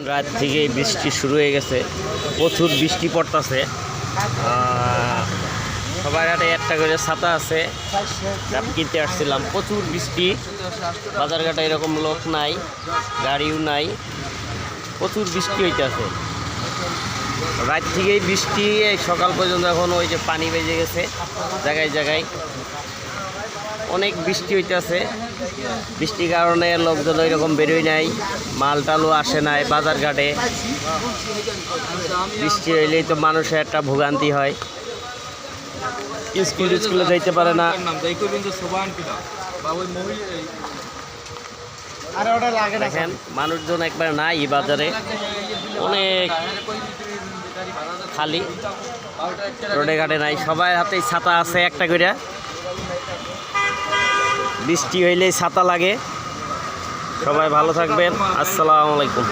রাত থেকেই বৃষ্টি শুরু হয়ে গেছে, প্রচুর বৃষ্টি পড়তেছে। সবার হাতে একটা করে ছাতা আছে, কিনতে আসছিলাম। প্রচুর বৃষ্টি, বাজারঘাটে এরকম লোক নাই, গাড়িও নাই, প্রচুর বৃষ্টি হইতেছে। রাত থেকেই বৃষ্টি, সকাল পর্যন্ত এখন ওই যে পানি বেজে গেছে জায়গায় জায়গায়, অনেক বৃষ্টি হইতেছে। বৃষ্টির কারণে লোকজন ওইরকম বেরোয় নাই, মাল টালও আসে নাই বাজারঘাটে। বৃষ্টি হইলেই তো মানুষের একটা ভোগান্তি হয়, স্কুলে যাইতে পারে না। দেখেন মানুষজন একবার নাই বাজারে, অনেক খালি, রোডে ঘাটে নাই, সবার হাতেই ছাতা আছে একটা করে। বৃষ্টি হইলেই ছাতা লাগে। সবাই ভালো থাকবেন, আসসালামু আলাইকুম।